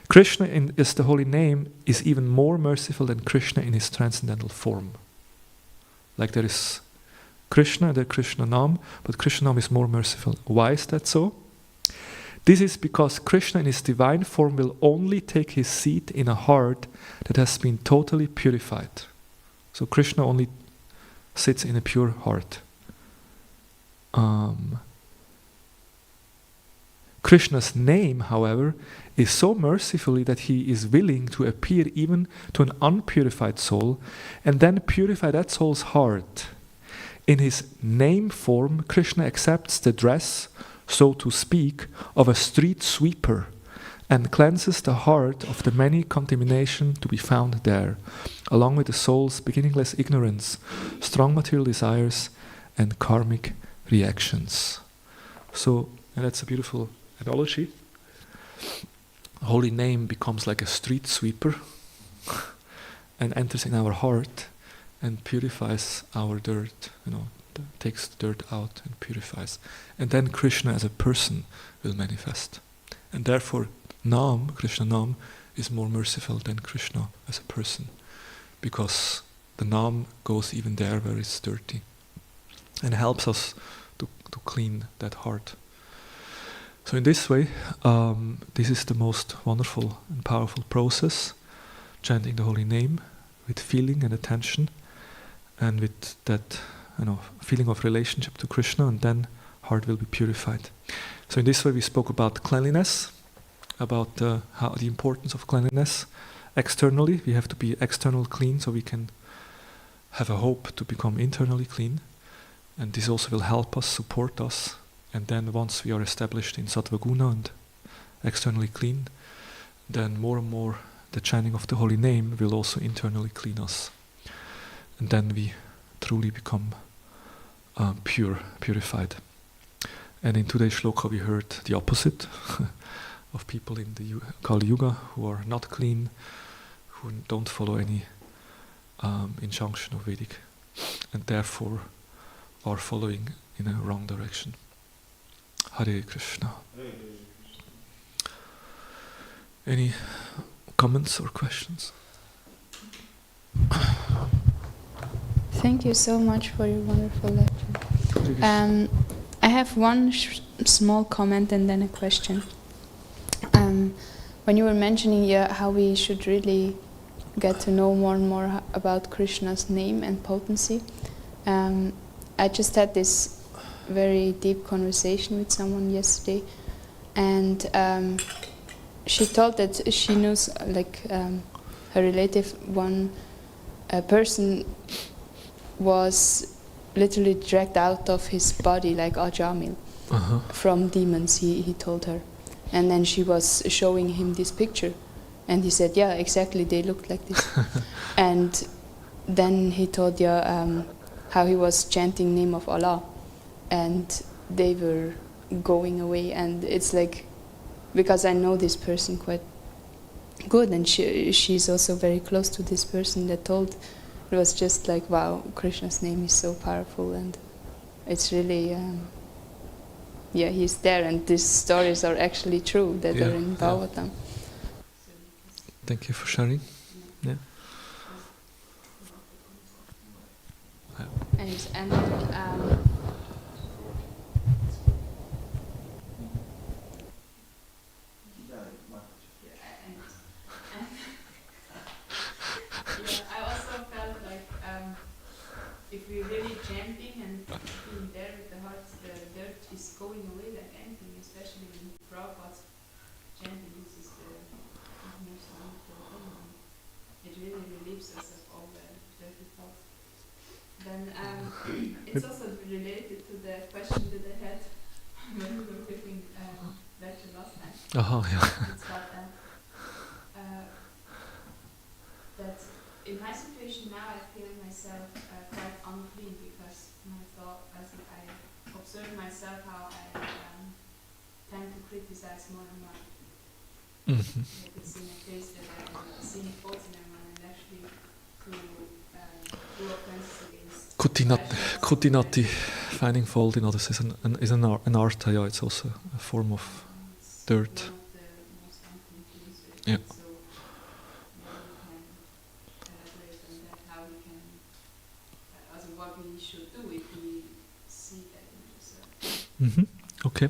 Krishna is the holy name is even more merciful than Krishna in his transcendental form. Like there is Krishna and the Krishna Nam, but Krishna Nam is more merciful. Why is that so? This is because Krishna in his divine form will only take his seat in a heart that has been totally purified. So Krishna only sits in a pure heart. Krishna's name, however, is so mercifully that he is willing to appear even to an unpurified soul and then purify that soul's heart. In his name form, Krishna accepts the dress, so to speak, of a street sweeper and cleanses the heart of the many contamination to be found there, along with the soul's beginningless ignorance, strong material desires, and karmic reactions. So, and that's a beautiful analogy. Holy name becomes like a street sweeper and enters in our heart and purifies our dirt, takes the dirt out and purifies. And then Krishna as a person will manifest. And therefore Nam, Krishna Nam, is more merciful than Krishna as a person, because the Nam goes even there where it's dirty and helps us to clean that heart. So in this way, this is the most wonderful and powerful process, chanting the holy name with feeling and attention, and with that feeling of relationship to Krishna, and then heart will be purified. So in this way we spoke about cleanliness, about the importance of cleanliness. Externally, we have to be external clean so we can have a hope to become internally clean, and this also will help us, support us. And then once we are established in Sattva Guna and externally clean, then more and more the chanting of the holy name will also internally clean us. And then we truly become purified. And in today's shloka we heard the opposite of people in the Kali Yuga who are not clean, who don't follow any injunction of Vedic, and therefore are following in a wrong direction. Hare Krishna. Any comments or questions? Thank you so much for your wonderful lecture. I have one small comment and then a question. When you were mentioning how we should really get to know more and more about Krishna's name and potency, I just had this very deep conversation with someone yesterday, and she told that she knows, her relative, one person was literally dragged out of his body like Ajamil from demons, he told her. And then she was showing him this picture, and he said, yeah, exactly, they looked like this. And then he told how he was chanting name of Allah, and they were going away. And it's like, because I know this person quite good, and she's also very close to this person that told, it was just like, wow, Krishna's name is so powerful, and it's really, he's there, and these stories are actually true that are in Bhagavatam. Thank you for sharing. Yeah. And I also felt like if we're really chanting and being there with the heart, the dirt is going away like anything, especially when Prabhupada's chanting uses the most wonderful thing. It really relieves us of all the dirty thoughts. Then it's also related to the question that I had when we were giving lecture last time. It's about that in my situation now I feel myself quite unclean, because my thought, as I observe myself how I tend to criticize more and more. I could see my face that I'm seeing faults in everyone, and actually to do offenses against Kutinati, finding fault in others is an artha, it's also a form of dirt. One of the most unclean things. Yeah. So elaborate on that, how we can, also what we should do if we see that in ourselves. Okay.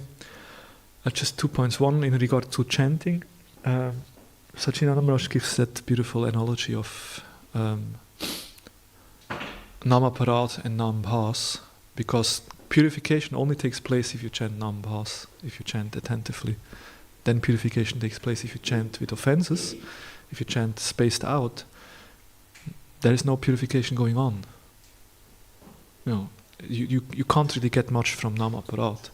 Just 2 points. One, in regard to chanting, Sachinanda Maharaj gives that beautiful analogy of Namaparat and Nambhas, because purification only takes place if you chant Nambhas, if you chant attentively. Then purification takes place if you chant with offenses. If you chant spaced out, there is no purification going on. You can't really get much from Namaparat.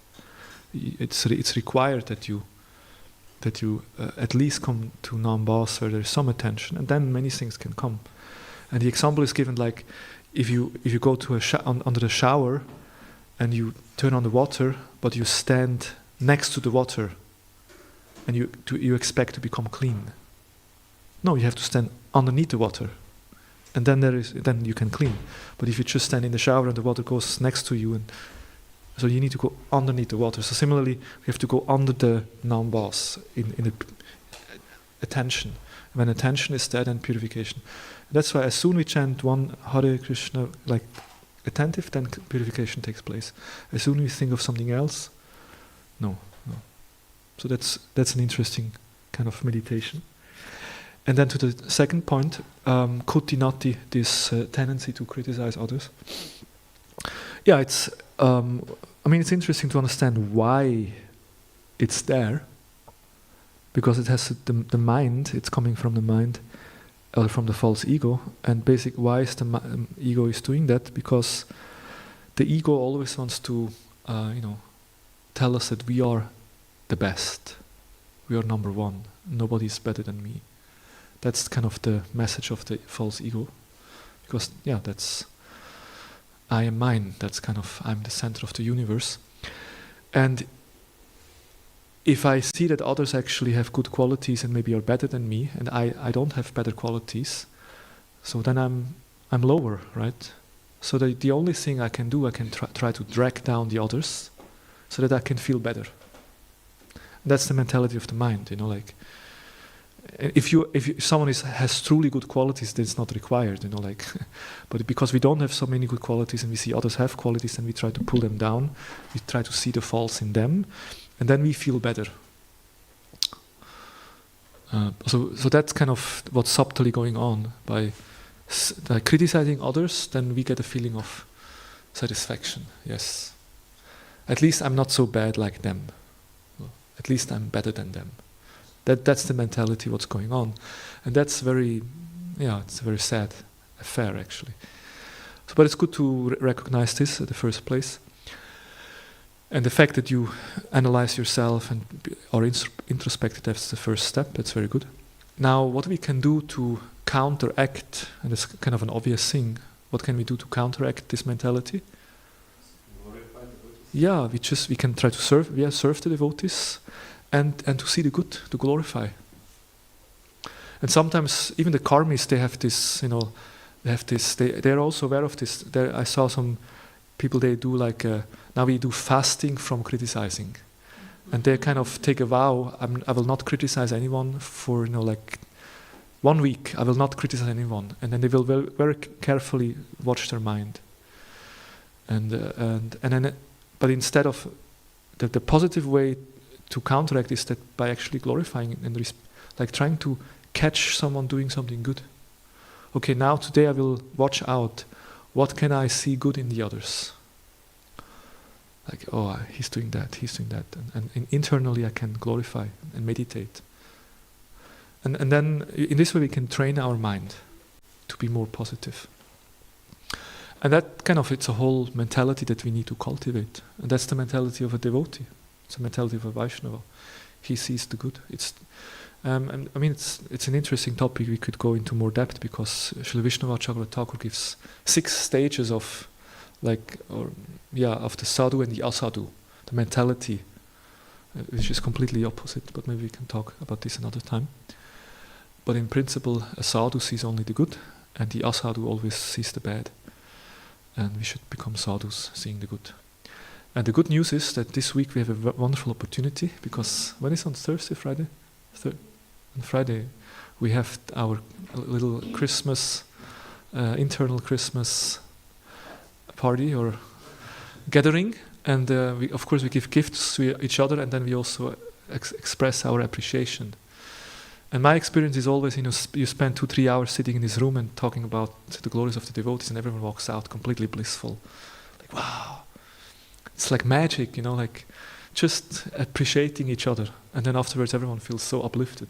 It's required that that you at least come to Nambas where there's some attention, and then many things can come. And the example is given like if you go to under the shower and you turn on the water, but you stand next to the water, and you expect to become clean. No, you have to stand underneath the water, and then you can clean. But if you just stand in the shower and the water goes next to you, and so you need to go underneath the water. So similarly, we have to go under the Nambas in the attention. When attention is there, then purification. That's why as soon we chant one Hare Krishna, like attentive, then purification takes place. As soon as we think of something else, no. So that's an interesting kind of meditation. And then to the second point, kutinati, this tendency to criticize others. Yeah, it's interesting to understand why it's there, because it has the mind. It's coming from the mind, or from the false ego. And why is the ego is doing that? Because the ego always wants to, tell us that we are the best. We are number one. Nobody is better than me. That's kind of the message of the false ego. Because, that's I am mine. That's kind of, I'm the center of the universe. And if I see that others actually have good qualities and maybe are better than me, and I don't have better qualities, so then I'm lower, right? So the only thing I can do, I can try to drag down the others so that I can feel better. That's the mentality of the mind, like if someone has truly good qualities, then it's not required, but because we don't have so many good qualities and we see others have qualities, then we try to pull them down, we try to see the faults in them, and then we feel better. So that's kind of what's subtly going on. By criticizing others, then we get a feeling of satisfaction. Yes, at least I'm not so bad like them. At least I'm better than them. That's the mentality what's going on, and that's it's a very sad affair actually. So, but it's good to recognize this at the first place, and the fact that you analyze yourself and are introspective. That's the first step. That's very good. Now, what we can do to counteract, and it's kind of an obvious thing. What can we do to counteract this mentality? Yeah, we can try to serve the devotees, and to see the good, to glorify. And sometimes even the karmis, they have this, they're also aware of this. I saw some people, they do now we do fasting from criticizing. And they kind of take a vow, I will not criticize anyone for 1 week, I will not criticize anyone. And then they will very, very carefully watch their mind. But instead of the positive way to counteract is that by actually glorifying and trying to catch someone doing something good. Okay, now today I will watch out. What can I see good in the others? He's doing that. And internally I can glorify and meditate. And then in this way we can train our mind to be more positive. And that kind of, it's a whole mentality that we need to cultivate. And that's the mentality of a devotee. It's a mentality of a Vaishnava. He sees the good. It's an interesting topic. We could go into more depth because Srila Vishnavacharya Thakur gives 6 stages of the sadhu and the asadu, the mentality, which is completely opposite. But maybe we can talk about this another time. But in principle, a sadhu sees only the good, and the asadu always sees the bad. And we should become sadhus, seeing the good. And the good news is that this week we have a wonderful opportunity, because when is on Thursday, Friday? On Friday we have our little Christmas, internal Christmas party or gathering, and we give gifts to each other, and then we also express our appreciation. And my experience is always, you spend 2-3 hours sitting in this room and talking about the glories of the devotees, and everyone walks out completely blissful. Wow. It's like magic, just appreciating each other. And then afterwards everyone feels so uplifted.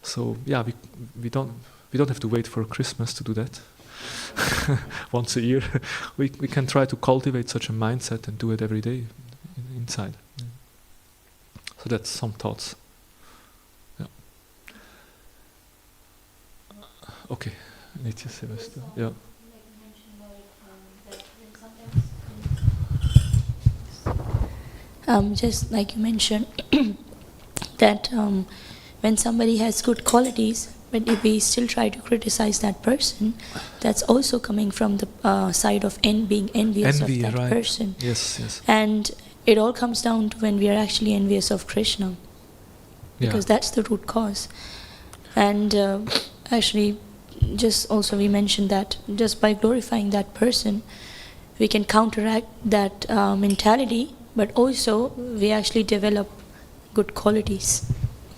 So we don't have to wait for Christmas to do that. Once a year. We can try to cultivate such a mindset and do it every day inside. So that's some thoughts. Yeah. Okay, Nitya Sevesta. Yeah. Just like you mentioned, that when somebody has good qualities, but if we still try to criticize that person, that's also coming from the side of being envious of that right. person. Yes, yes. And it all comes down to when we are actually envious of Krishna, because that's the root cause. And actually, just also we mentioned that just by glorifying that person, we can counteract that mentality, but also we actually develop good qualities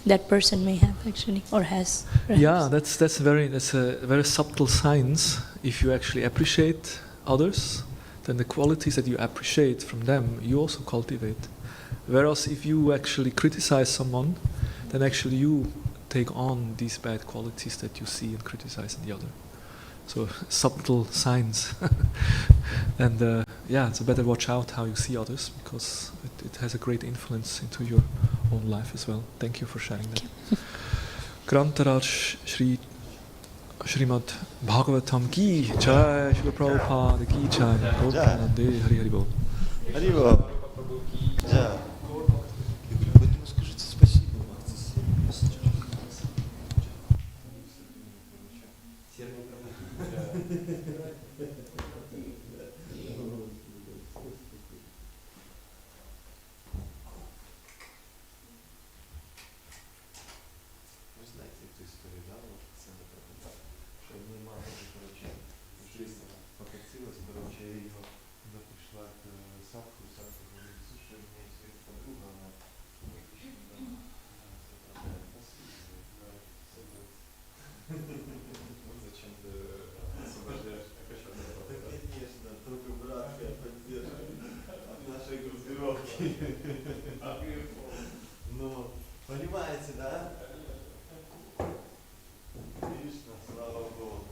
that person may have actually, or has. Perhaps. Yeah, that's a very subtle science. If you actually appreciate others, then the qualities that you appreciate from them, you also cultivate. Whereas if you actually criticize someone, then actually you take on these bad qualities that you see and criticize in the other. So subtle science. And it's better watch out how you see others, because it has a great influence into your own life as well. Thank you for sharing that. Grantaraj Srimad Bhagavatam Ki Jai, Srila Prabhupada Ki Jai, Gopalande Hari Hari Bol. Харибо. Да. Поэтому скажите спасибо. Вы знаете эту историю, да? Вот пациента пропадал. Что одной матери, короче, жизнь покатилась, короче, ее она пришла к Садху говорит, слушай, у меня есть подруга, она зачем ты освобождаешь? Конечно, только братская поддержка от нашей группировки. Ну, понимаете, да? Кришна, слава Богу.